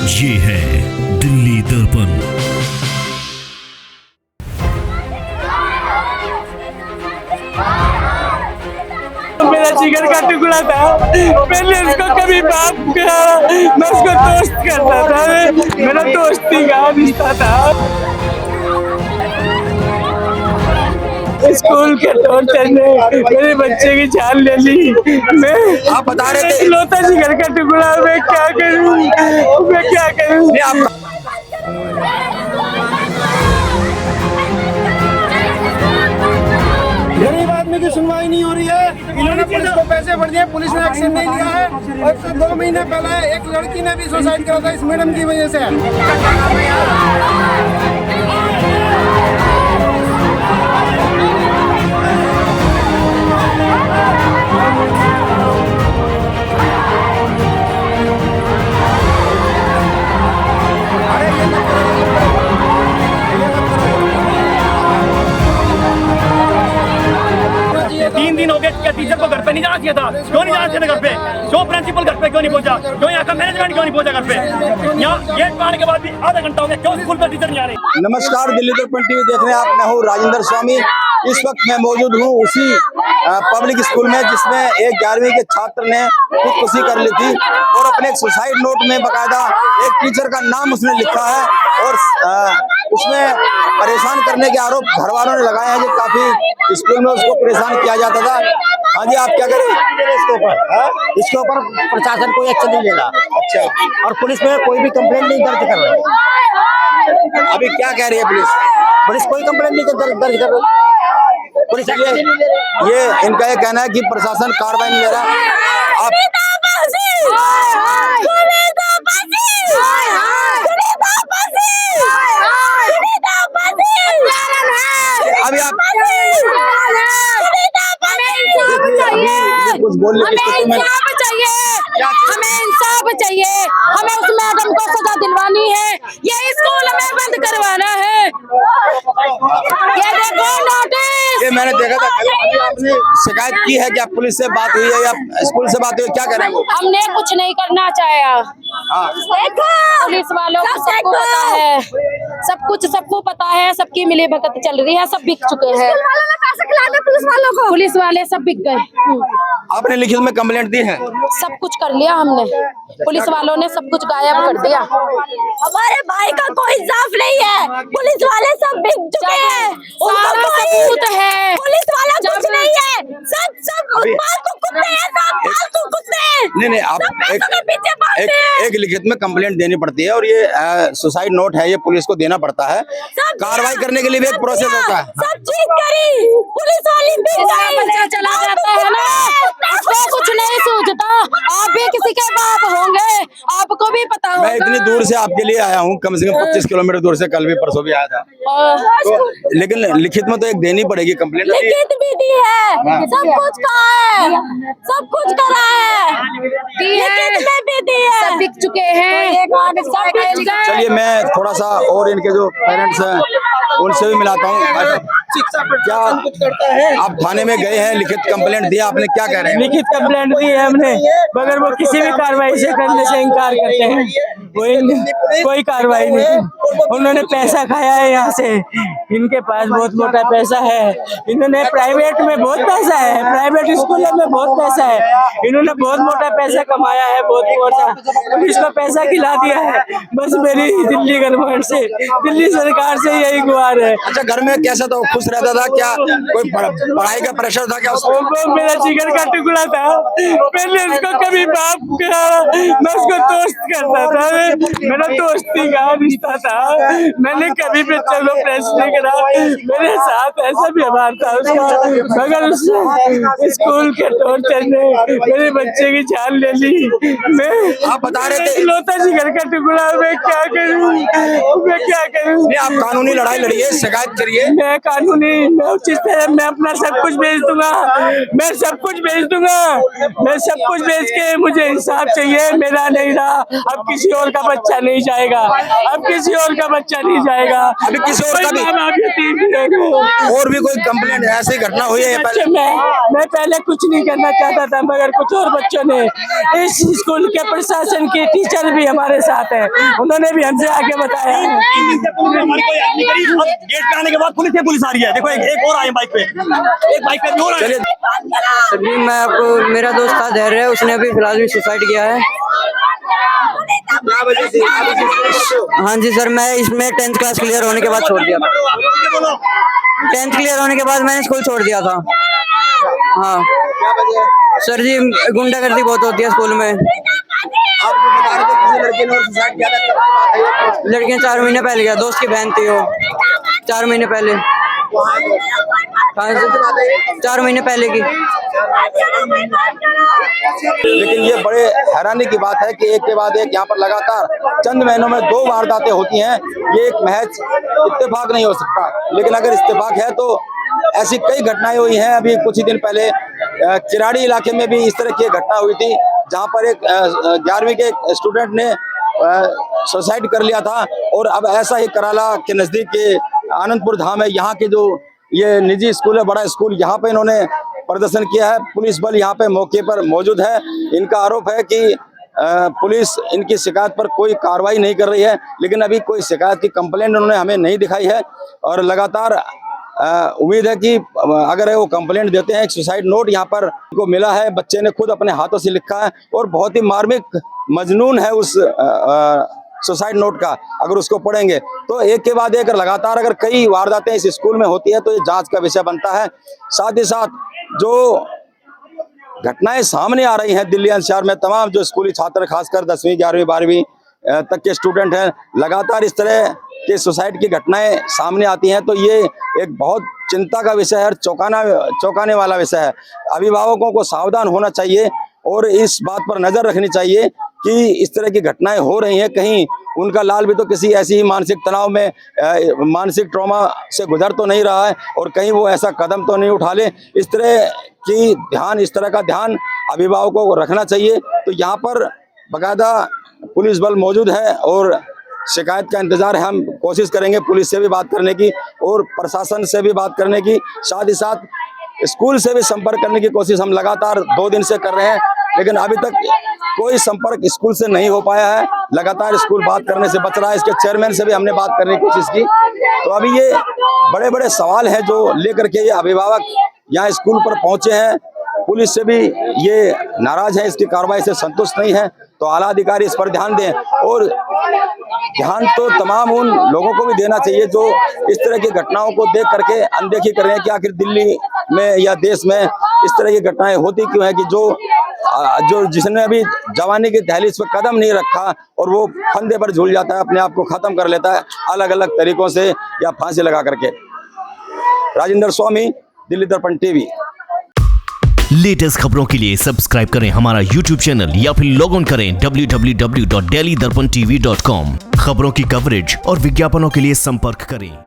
ये है दिल्ली दर्पण। मेरा जिगर का टुकड़ा था, मैंने उसको कभी बाप कहा, मैं उसको दोस्त करता था, मेरा दोस्ती का रिश्ता था। स्कूल के टॉर्चर ने मेरे बच्चे की जान ले ली। मैं आप बता रहे थे इकलौता जिगर का टुकड़ा, मैं क्या करूं, मैं क्या करूं। गरीब आदमी की सुनवाई नहीं हो रही है। इन्होंने पुलिस को पैसे भर दिए, पुलिस ने एक्शन नहीं लिया है। और 2 महीने पहले एक लड़की ने भी सुसाइड करा था इस मैडम की वजह से। दिन हो गए, क्या टीचर को घर पे नहीं जाना चाहिए था? क्यों नहीं जाना चाहिए घर पे? क्यों प्रिंसिपल घर पे क्यों नहीं पहुंचा? क्यों यहाँ का मैनेजमेंट क्यों नहीं पहुंचा घर पे? यहाँ गेट पाने के बाद भी आधा घंटा हो गया, क्यों स्कूल पर टीचर नहीं आ रहे? नमस्कार, दिल्ली दर्पण टीवी देख रहे हैं आप। मैं हूँ राजेंद्र स्वामी। इस वक्त मैं मौजूद हूँ उसी पब्लिक स्कूल में जिसमें एक 11वीं के छात्र ने खुदकुशी कर ली थी और अपने एक सुसाइड नोट में बकायदा एक टीचर का नाम उसने लिखा है और उसमें परेशान करने के आरोप घर वालों ने लगाए हैं। जो काफी स्कूल में उसको परेशान किया जाता था। हाँ जी, आप क्या करें इसके ऊपर प्रशासन कोई एक्शन नहीं ले रहा। अच्छा, और पुलिस में कोई भी कंप्लेंट नहीं दर्ज कर रही। अभी क्या कह रही है पुलिस? पुलिस कोई कंप्लेंट नहीं दर्ज कर रही। पुलिस ये इनका ये कहना है कि प्रशासन कार्रवाई नहीं ले रहा। आप अभी आप कुछ बोल हमें इंसाफ चाहिए, हमें उस मैडम को सजा दिलवानी है, ये स्कूल हमें बंद करवाना है। ये देखो नोटिस। ये मैंने देखा था। अभी आपने शिकायत की है, क्या पुलिस से बात हुई है या स्कूल से बात हुई है, क्या करें? हमने कुछ नहीं करना चाहा। पुलिस वालों को सबको पता है, सब कुछ सबको पता है, सबकी मिली भगत चल रही है, सब बिक चुके हैं। पुलिस वालों को, पुलिस वाले सब बिक गए। आपने लिखित में कंप्लेंट दी है? सब कुछ कर लिया हमने, पुलिस वालों ने सब कुछ गायब कर दिया। हमारे भाई का कोई इंसाफ नहीं है, पुलिस वाले सब बिक चुके हैं। सारा सबूत है, पुलिस वाला कुछ नहीं है, सब फालतू कुत्ते हैं, सब फालतू कुत्ते हैं। नहीं, आप एक लिखित में कंप्लेंट देनी पड़ती है और ये सुसाइड नोट है, ये पुलिस को देना पड़ता है। कार्रवाई करने के लिए भी एक प्रोसेस होता है। सब चीज करी, पुलिस वाली बच्चा चला जाता है ना, उसको कुछ नहीं सूझता। आप भी किसी के बाप होंगे, आपको भी पता होगा। मैं इतनी दूर से आपके लिए आया हूँ, कम से कम 25 किलोमीटर दूर से, कल भी परसों भी आया था। तो लेकिन लिखित में तो एक देनी पड़ेगी कंप्लेंट। लिखित भी दी है, सब कुछ कहा है, सब कुछ करा है, लिखित में भी दी है, सब बिक चुके हैं। चलिए, मैं थोड़ा सा और इनके जो पेरेंट्स हैं उनसे भी मिलाता हूँ। क्या आप थाने में गए हैं, लिखित कंप्लेंट दिया आपने, क्या कह रहे हैं? लिखित कंप्लेंट दी है हमने, मगर वो किसी भी कार्रवाई से करने से इनकार करते हैं। कोई कार्रवाई नहीं। उन्होंने पैसा खाया है यहाँ से, इनके पास बहुत मोटा पैसा है। इन्होंने प्राइवेट में बहुत पैसा है, प्राइवेट स्कूलों में बहुत पैसा है। इन्होंने बहुत मोटा पैसा कमाया है, बहुत मोटा। पुलिस को पैसा खिला दिया है। बस मेरी दिल्ली गवर्नमेंट से, दिल्ली सरकार से यही गुहार है। अच्छा, घर में कैसा था? खुश रहता था क्या? कोई पढ़ाई का प्रेशर था क्या उसको? मेरा जिगर का टुकड़ा था, मैंने उसको कभी बाप कहा, मैं उसको दोस्त करता था, मेरा दोस्ती का रिश्ता था। मैंने कभी बच्चे को प्रेस नहीं करा, मेरे साथ ऐसा व्यवहार था उसका, मगर उसने स्कूल के टॉर्चर ने मेरे बच्चे की जान ले ली। मैं आप बता रहे थे इकलौता जिगर का टुकड़ा, मैं क्या करूं, मैं क्या करूं। आप कानूनी लड़ाई लड़िए, शिकायत करिए। मैं कानूनी, मैं उचित है, मैं अपना सब कुछ बेच दूंगा, मैं सब कुछ बेच दूंगा, मैं सब कुछ बेच के मुझे इंसाफ चाहिए। मेरा नहीं रहा, अब किसी और का बच्चा नहीं जाएगा, अब किसी और का बच्चा नहीं जाएगा। अभी किसी और का भी आप यतीम भी रह गए। और भी कोई कंप्लेंट ऐसी घटना हुई है बच्चे मैं पहले कुछ नहीं करना चाहता था, मगर कुछ और बच्चों ने, इस स्कूल के प्रशासन के टीचर भी हमारे साथ हैं, उन्होंने भी हमसे आगे बताया है। हमारी कोई हेल्प नहीं करी। अब गेट पे आने के बाद पुलिस आ रही है। देखो एक और आए बाइक पे, एक बाइक पे और आए। सर मैं आपको, मेरा दोस्त था धैर्य, उसने अभी फिलहाल भी सुसाइड किया है। क्या वजह से आप इस स्कूल में पढ़ते हो? हाँ जी सर, मैं इसमें 10th क्लास क्लियर होने के बाद छोड़ दिया था। 10th क्लियर होने के बाद मैंने स्कूल छोड़ दिया था। हाँ क्या वजह है? सर जी, गुंडागर्दी बहुत होती है स्कूल में। आपको बता रहे थे किसी लड़के ने और सुसाइड किया था, कब की बात है ये? लड़कियां 4 महीने पहले गया, दोस्त की बहन थी वो, 4 महीने पहले। हाँ जी, 4 महीने पहले की। लेकिन ये बड़े हैरानी की बात है कि एक के बाद एक यहाँ पर लगातार चंद महीनों में 2 वारदातें होती हैं। ये एक महज इत्तेफाक नहीं हो सकता, लेकिन अगर इत्तेफाक है तो ऐसी कई घटनाएं हुई हैं। अभी कुछ ही दिन पहले चिराड़ी इलाके में भी इस तरह की एक घटना हुई थी, जहाँ पर एक 11वीं के स्टूडेंट ने सुसाइड कर लिया था। और अब ऐसा ही कराला के नजदीक के आनंदपुर धाम है, यहाँ के जो ये निजी स्कूल है, बड़ा स्कूल, यहाँ पे इन्होंने प्रदर्शन किया है। पुलिस बल यहाँ पे मौके पर मौजूद है। इनका आरोप है कि पुलिस इनकी शिकायत पर कोई कार्रवाई नहीं कर रही है, लेकिन अभी कोई शिकायत की कंप्लेंट उन्होंने हमें नहीं दिखाई है। और लगातार उम्मीद है कि अगर वो कंप्लेंट देते हैं, एक सुसाइड नोट यहाँ पर को मिला है, बच्चे ने खुद अपने हाथों से लिखा है और बहुत ही मार्मिक मजनून है उस सुसाइड नोट का। अगर उसको पढ़ेंगे तो एक के बाद एक लगातार अगर कई वारदातें इस स्कूल में होती है तो ये जांच का विषय बनता है। साथ ही साथ जो घटनाएं सामने आ रही हैं दिल्ली एनसीआर में, तमाम जो स्कूली छात्र, खासकर 10वीं 11वीं 12वीं तक के स्टूडेंट हैं, लगातार इस तरह के सुसाइड की घटनाएं सामने आती हैं, तो ये एक बहुत चिंता का विषय है और चौंकाने वाला विषय है। अभिभावकों को सावधान होना चाहिए और इस बात पर नजर रखनी चाहिए कि इस तरह की घटनाएं हो रही हैं, कहीं उनका लाल भी तो किसी ऐसी ही मानसिक तनाव में, मानसिक ट्रॉमा से गुजर तो नहीं रहा है और कहीं वो ऐसा कदम तो नहीं उठा ले। इस तरह का ध्यान अभिभावकों को रखना चाहिए। तो यहाँ पर बाकायदा पुलिस बल मौजूद है और शिकायत का इंतजार है। हम कोशिश करेंगे पुलिस से भी बात करने की और प्रशासन से भी बात करने की, साथ ही साथ स्कूल से भी संपर्क करने की कोशिश हम लगातार 2 दिन से कर रहे हैं, लेकिन अभी तक कोई संपर्क स्कूल से नहीं हो पाया है। लगातार स्कूल बात करने से बच रहा है। इसके चेयरमैन से भी हमने बात करने की कोशिश की। तो अभी ये बड़े बड़े सवाल हैं जो लेकर के ये अभिभावक यहाँ स्कूल पर पहुंचे हैं। पुलिस से भी ये नाराज है, इसकी कार्रवाई से संतुष्ट नहीं है। तो आला अधिकारी इस पर ध्यान दें और ध्यान तो तमाम उन लोगों को भी देना चाहिए जो इस तरह की घटनाओं को देख करके अनदेखी कर रहे हैं कि आखिर दिल्ली में या देश में इस तरह की घटनाएं होती क्यों है, कि जो जिसने अभी जवानी की दहलीज पर कदम नहीं रखा और वो फंदे पर झूल जाता है, अपने आप को खत्म कर लेता है अलग अलग तरीकों से या फांसी लगा करके। राजेंद्र स्वामी, दिल्ली दर्पण टीवी। लेटेस्ट खबरों के लिए सब्सक्राइब करें हमारा YouTube चैनल या फिर लॉग ऑन करें www.delhidarpantv.com। खबरों की कवरेज और विज्ञापनों के लिए संपर्क करें।